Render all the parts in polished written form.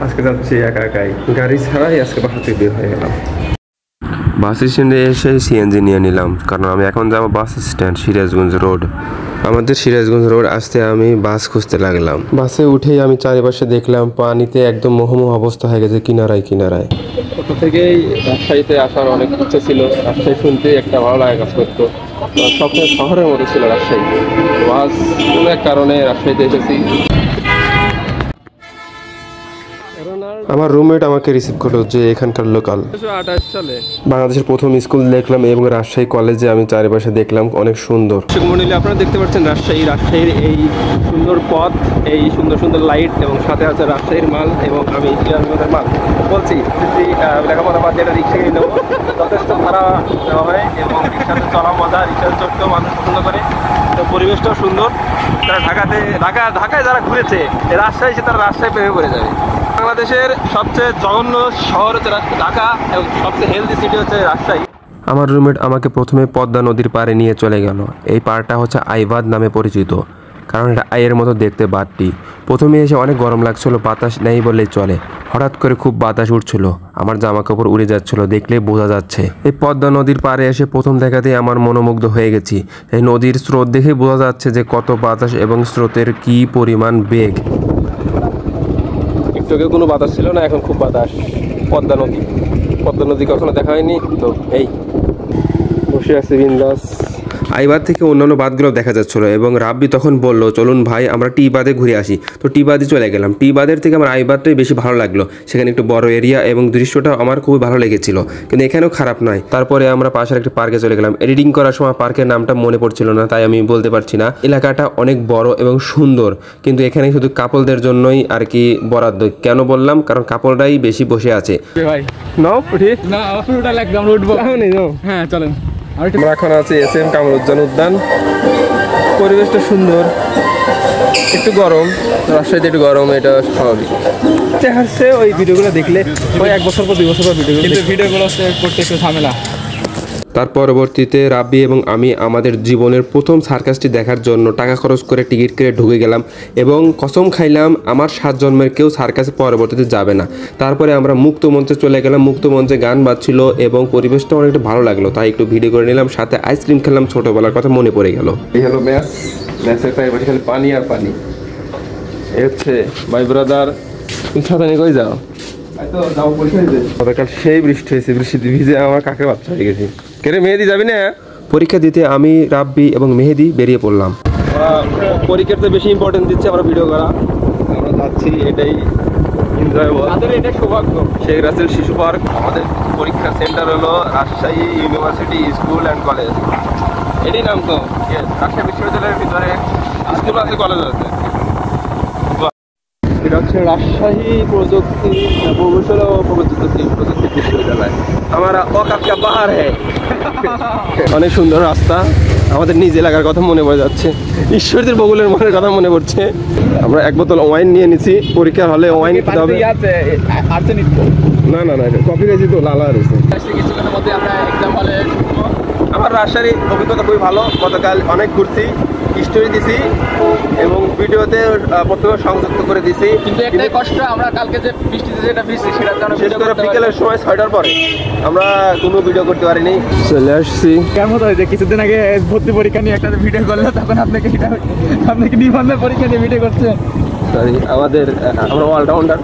আজকে যাচ্ছি একা একাই, গাড়ি ছাড়াই আজকে বাসা থেকে বের হয়ে গেলাম। বাস স্ট্যান্ডে এসে সিএনজি নিয়ে নিলাম, কারণ আমি এখন যাবো বাস স্ট্যান্ড সিরাজগঞ্জ রোড। আমাদের সিরাজগঞ্জ রোড আসতে আমি বাস খুঁজতে লাগলাম। বাসে উঠেই আমি চারিপাশে দেখলাম পানিতে একদম মোহমোহ অবস্থা হয়ে গেছে কিনারায় কিনারায়। ছোট থেকেই রাজশাহীতে আসার অনেক ইচ্ছা ছিল, রাজশাহী শুনতে একটা ভালো লাগে কাজ করতো। সবসময় শহরের মতো ছিল রাজশাহী, বাস কোনো এক কারণে রাজশাহীতে এসেছি। আমার রুমমেট আমাকে রিসিভ করলো যে এখানকার লোকাল। 1928 সালে বাংলাদেশের প্রথম স্কুল দেখলাম এবং রাজশাহী কলেজে আমি চারিপাশে দেখলাম অনেক সুন্দর। আপনারা দেখতে পাচ্ছেন রাজশাহীর এই সুন্দর পথ, এই সুন্দর সুন্দর লাইট এবং সাথে আছে রাজশাহীর মাল এবং আমি সিরাজগঞ্জের মাল বলছি। লেখাপড়া বাদ দিয়ে রিক্সা কিনে নেবো, যথেষ্ট ভাড়া দেওয়া হয় এবং রিক্সাতে চলা মজা, রিক্সাতে চড়তেও মানুষ পছন্দ করে, তো পরিবেশটাও সুন্দর। তারা ঢাকায় যারা ঘুরেছে রাজশাহী, সে তারা রাজশাহী প্রেমে পড়ে যাবে। বাংলাদেশের সবচেয়ে জঘন্য শহর হচ্ছে ঢাকা এবং সবচেয়ে হেলদি সিটি হচ্ছে রাজশাহী। আমার রুমমেট আমাকে প্রথমে পদ্মা নদীর পাড়ে নিয়ে চলে গেল। এই পাড়টা হচ্ছে আইবাদ নামে পরিচিত, কারণ এটা আইয়ের মতো দেখতে বাঁধটি। প্রথমে এসে অনেক গরম লাগছিল, বাতাস নেই বললেই চলে। হঠাৎ করে খুব বাতাস উঠছিল, আমার জামা কাপড় উড়ে যাচ্ছিল, দেখলেই বোঝা যাচ্ছে। এই পদ্মা নদীর পাড়ে এসে প্রথম দেখাতেই আমার মনোমুগ্ধ হয়ে গেছি। এই নদীর স্রোত দেখে বোঝা যাচ্ছে যে কত বাতাস এবং স্রোতের কি পরিমাণ বেগ। টিকটকে কোনো বাতাস ছিল না, এখন খুব বাতাস। পদ্মা নদী কখনো দেখা হয়নি, তো এই বসে আছে বিন্দাস। আইবাদ থেকে অন্যান্য বাঁধগুলো দেখা যাচ্ছিল এবং রাব্বি তখন বলল চলুন ভাই আমরা টি বাঁধে ঘুরে আসি। তো টি বাঁধে চলে গেলাম। টি বাঁধের থেকে আমার আইবাদটাই বেশি ভালো লাগলো, সেখানে একটু বড় এরিয়া এবং দৃশ্যটা আমার খুবই ভালো লেগেছিল, কিন্তু এখানেও খারাপ নয়। তারপরে আমরা পাশের একটি পার্কে চলে গেলাম। এডিটিং করার সময় পার্কের নামটা মনে পড়ছিল না, তাই আমি বলতে পারছি না। এলাকাটা অনেক বড় এবং সুন্দর, কিন্তু এখানে শুধু কাপলদের জন্যই আর কি বরাদ্দ। কেন বললাম? কারণ কাপলরাই বেশি বসে আছে। ভাই নাও উঠি না, ওটা একদম উঠবো। হ্যাঁ চলেন। আমরা এখন আছি SM কামরুজ্জামান উদ্যান। পরিবেশটা সুন্দর, একটু গরম, রাজশাহীতে একটু গরম, এটা স্বাভাবিক। দেখাচ্ছে ওই ভিডিওগুলো দেখলে ওই 1 বছর পর 2 বছর পর ভিডিওগুলো করতে একটু ঝামেলা। তার পরবর্তীতে রাব্বি এবং আমি আমাদের জীবনের প্রথম সার্কাসটি দেখার জন্য টাকা খরচ করে টিকিট কেটে ঢুকে গেলাম এবং কসম খাইলাম আমার 7 জন্মের কেউ সার্কাসে পরবর্তীতে যাবে না। তারপরে আমরা মুক্ত মঞ্চে চলে গেলাম, মুক্ত মঞ্চে গান বাজছিল এবং পরিবেশটা অনেকটা ভালো লাগলো, তাই একটু ভিডিও করে নিলাম। সাথে আইসক্রিম খেলাম, ছোটোবেলার কথা মনে পড়ে গেল। এই হলো ম্যাচের চারিপাশে খালি পানি আর পানি। এই হচ্ছে মাই ব্রাদার। তুমি সাথে নিয়ে কই যাও? সেই বৃষ্টি হয়েছে, বৃষ্টিতে ভিজে আমার কাকে বাচ্চা হয়ে গেছি। কেরে মেহেদি যাবি না? পরীক্ষা দিতে আমি, রাব্বি এবং মেহেদি বেরিয়ে পড়লাম। পরীক্ষাতে বেশি ইম্পর্টেন্স দিচ্ছে আমরা ভিডিও করা, আমরা যাচ্ছি, এটাই এনজয়েবল। এটা সৌভাগ্য। শেখ রাসেল শিশু পার্ক। আমাদের পরীক্ষা সেন্টার হলো Rajshahi university school and college. এটাই নাম তো, রাজশাহী বিশ্ববিদ্যালয়ের ভিতরে স্কুল আছে, কলেজ আছে। এটা হচ্ছে রাজশাহী প্রযুক্তি প্রকৌশল ও প্রযুক্তি বিশ্ববিদ্যালয়। हमारा औकात का बाहर है। অনেক সুন্দর রাস্তা, আমাদের নিজ এলাকার কথা মনে পড়ে যাচ্ছে, ঈশ্বরদের বগুলের মনের কথা মনে পড়ছে। আমরা 1 বোতল ওয়াইন নিয়ে নিছি, পরীক্ষার হলে ওয়াইন খেতে হবে। না না না, কফি খাইছি তো, লালা রয়েছে। আমার রাজশাহীর অভিজ্ঞতা খুবই ভালো। গতকাল অনেক ঘুরছি, স্টোরি দিছি এবং ভিডিওতে প্রথমে সংযুক্ত করে দিছি, কিন্তু একটাই কষ্ট, আমরা কালকে যে বৃষ্টিতে যেটা ভিজছি সেটা শেষ করে বিকেলের সময় 6টার পরে আমরা কোনো ভিডিও করতে পারিনি। চলে আসছি কেমন হয় যে কিছুদিন আগে ভর্তি পরীক্ষা নিয়ে একটা ভিডিও করলো, তখন আপনাকে নিবন্ধন পরীক্ষা নিয়ে ভিডিও করছে। সরি, আমরা অলরাউন্ডার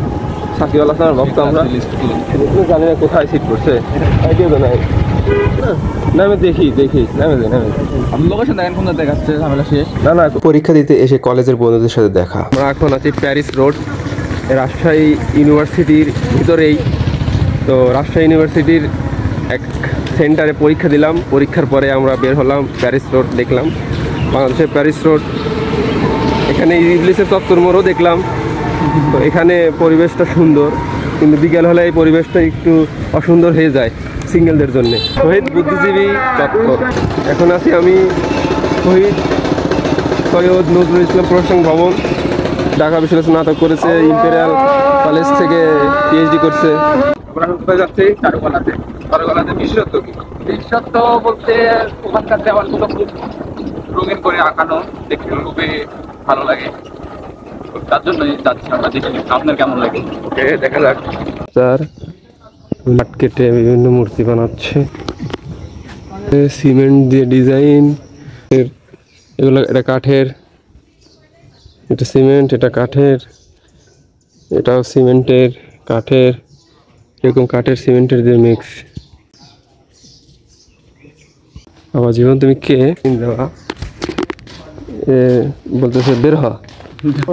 সাকিউল হাসানের ভক্ত। আমরা জানি না কোথায় সিট করছে, আইডিয়া তো নাই। পরীক্ষা দিতে এসে কলেজের বন্ধুদের সাথে দেখা। আমরা এখন আছি প্যারিস রোড, রাজশাহী ইউনিভার্সিটির ভিতরেই। তো রাজশাহী ইউনিভার্সিটির এক সেন্টারে পরীক্ষা দিলাম, পরীক্ষার পরে আমরা বের হলাম, প্যারিস রোড দেখলাম, বাংলাদেশের প্যারিস রোড। এখানে ইবলিসের চত্বর মোড়ও দেখলাম। তো এখানে পরিবেশটা সুন্দর, কিন্তু বিকেল হলে এই পরিবেশটা একটু অসুন্দর হয়ে যায় সিঙ্গেলদের জন্য। শহীদ বুদ্ধিজীবী চত্বর। এখন আছি আমি শহীদ সৈয়দ নজরুল ইসলাম প্রশাসন ভবন। ঢাকা বিশ্ববিদ্যালয়ে স্নাতক করেছে, ইম্পেরিয়াল কলেজ থেকে PhD করছে। আমরা কোথায় যাচ্ছি? চারুকলাতে। চারুকলাতে বিশেষত্ব কি? বিশেষত্ব বলতে ওখানকার দেওয়ালগুলো খুব রঙিন করে আঁকানো, দেখতে খুবই ভালো লাগে। তার জন্যই যাচ্ছি আমরা, দেখি আপনার কেমন লাগে। দেখা যাক। স্যার কাঠ কেটে বিভিন্ন মূর্তি বানাচ্ছে, সিমেন্ট দিয়ে ডিজাইন, এগুলো এটা কাঠের, এটা সিমেন্ট, এটা কাঠের, এটাও সিমেন্টের কাঠের, এরকম কাঠের সিমেন্টের দিয়ে মিক্স। আমার জীবন তুমি কে দেওয়া বলতেছে বের হ।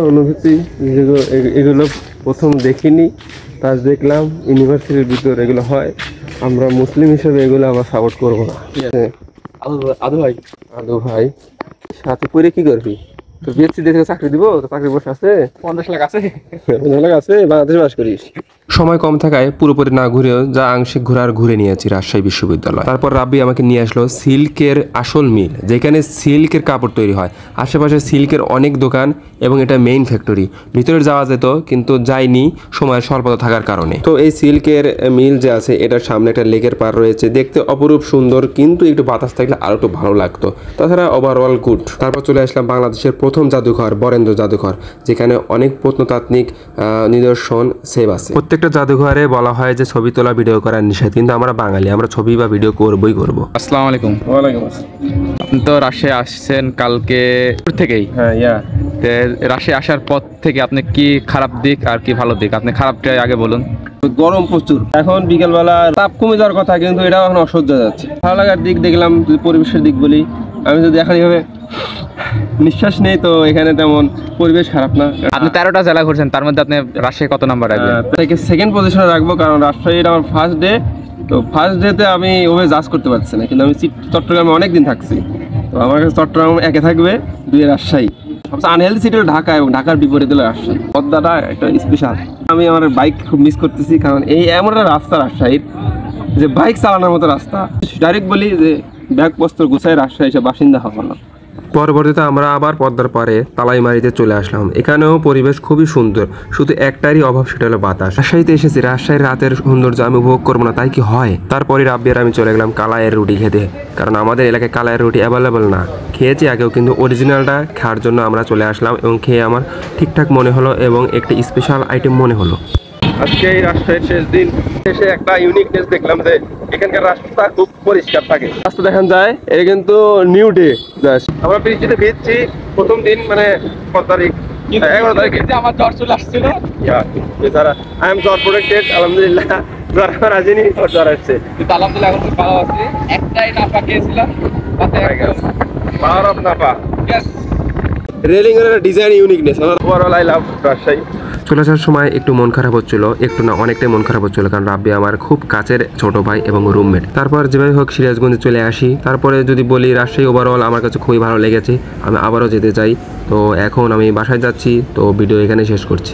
অনুভূতি এগুলো প্রথম দেখিনি, তার দেখলাম ইউনিভার্সিটির ভিতর এগুলো হয়। আমরা মুসলিম হিসেবে এগুলো আমরা সাপোর্ট করবো না। আদু ভাই, আদু ভাই সাথে পরে কি করবি? তো বিএসসি দেখে চাকরি দিব, তো চাকরি বসে আছে 50 লাখ আছে, 50 লাখ আছে, বাংলাদেশে বাস করিস। সময় কম থাকায় পুরোপুরি না ঘুরেও যা আংশিক ঘুরে নিয়েছি রাজশাহী বিশ্ববিদ্যালয়। তারপর রাব্বি আমাকে নিয়ে আসলো সিল্কের আসল মিল, যেখানে সিল্কের কাপড় তৈরি হয়। আশেপাশে সিল্কের অনেক দোকান এবং এটা মেইন ফ্যাক্টরি। ভিতরে যাওয়া যেত কিন্তু যাইনি সময়ের স্বল্পতা থাকার কারণে। তো এই সিল্কের মিল যে আছে এটার সামনে একটা লেকের পার রয়েছে, দেখতে অপরূপ সুন্দর, কিন্তু একটু বাতাস থাকলে আরো একটু ভালো লাগতো। তাছাড়া ওভারঅল গুড। তারপর চলে আসলাম বাংলাদেশের প্রথম জাদুঘর বরেন্দ্র জাদুঘর, যেখানে অনেক প্রত্নতাত্ত্বিক নিদর্শন সেভ আছে। প্রত্যেকটা জাদুঘরে বলা হয় যে ছবি তোলা ভিডিও করা নিষেধ, কিন্তু আমরা বাঙালি, আমরা ছবি বা ভিডিও করবই করব। আসসালামু আলাইকুম। ওয়ালাইকুম আসসালাম। আপনি তো রাজশাহী আসছেন কালকে থেকেই। হ্যাঁ, রাজশাহী আসার পর থেকে আপনি কি খারাপ দিক আর কি ভালো দিক, আপনি খারাপটাই আগে বলুন। গরম প্রচুর, এখন বিকেলবেলা তাপ কমে যাওয়ার কথা, কিন্তু এটাও এখন অসহ্য যাচ্ছে। ভালো লাগার দিক দেখলাম, যদি পরিবেশের দিক বলি, আমি যদি এখন এইভাবে নিঃশ্বাস নেই তো এখানে তেমন পরিবেশ খারাপ না। আপনি 13টা জেলা ঘুরছেন, তার মধ্যে আপনি রাজশাহী কত নাম্বার রাখবেন? সেকেন্ড পজিশনে রাখবো, কারণ রাজশাহীর আমার ফার্স্ট ডে। তো ফার্স্ট ডেতে আমি ওভাবে জাজ করতে পারছি না, কিন্তু আমি চট্টগ্রামে অনেকদিন থাকছি, তো আমার কাছে চট্টগ্রাম একে থাকবে, 2 রাজশাহী। সবচেয়ে আনহেলদি সিটি হলো ঢাকা, এবং ঢাকার বিপরীতে হলো রাজশাহী। পদ্মাটা একটা স্পেশাল। আমি আমার বাইক খুব মিস করতেছি, কারণ এই এমন একটা রাস্তা রাজশাহীর যে বাইক চালানোর মতো রাস্তা। ডাইরেক্ট বলি যে ব্যাগপত্র গুছাই রাজশাহী এসে বাসিন্দা হবো না। পরবর্তীতে আমরা আবার পদ্মার পাড়ে তালাইমারিতে চলে আসলাম। এখানেও পরিবেশ খুবই সুন্দর, শুধু একটারই অভাব, সেটা হলো বাতাস। রাজশাহীতে এসেছি, রাজশাহীর রাতের সৌন্দর্য আমি উপভোগ করবো না তাই কি হয়? তারপরে রাব্বি আর আমি চলে গেলাম কালাইয়ের রুটি খেতে, কারণ আমাদের এলাকায় কালাইয়ের রুটি অ্যাভেলেবল না। খেয়েছি আগেও, কিন্তু অরিজিনালটা খাওয়ার জন্য আমরা চলে আসলাম, এবং খেয়ে আমার ঠিকঠাক মনে হলো এবং একটি স্পেশাল আইটেম মনে হলো। আজকে এই রাস্তায় শেষ দিন, শেষে একটা ইউনিকনেস দেখলাম যে এখানকার রাস্তা খুব পরিষ্কার থাকে। রাস্তা দেখান যায়, এটা কিন্তু নিউ ডে। আমরা বৃষ্টিতে ভিজছি প্রথম দিন, মানে 11 তারিখ, আমার জ্বর চলে আসছিল। আই এম জ্বর প্রোটেক্টেড, আলহামদুলিল্লাহ। জ্বর আমার আসেনি, ওর জ্বর আসছে, কিন্তু আলহামদুলিল্লাহ এখন খুব ভালো আছি। একটাই নাপা খেয়েছিলাম, পাওয়ার অফ নাপা। রেলিং এর design uniqueness, overall I love Rajshahi. চলে আসার সময় একটু মন খারাপ হচ্ছিল, একটু না অনেকটাই মন খারাপ হচ্ছিল, কারণ রাব্বি আমার খুব কাছের ছোট ভাই এবং রুমমেট। তারপর যেভাবে হোক সিরাজগঞ্জে চলে আসি। তারপরে যদি বলি রাজশাহী ওভারঅল আমার কাছে খুবই ভালো লেগেছে, আমি আবারও যেতে চাই। তো এখন আমি বাসায় যাচ্ছি, তো ভিডিও এখানে শেষ করছি।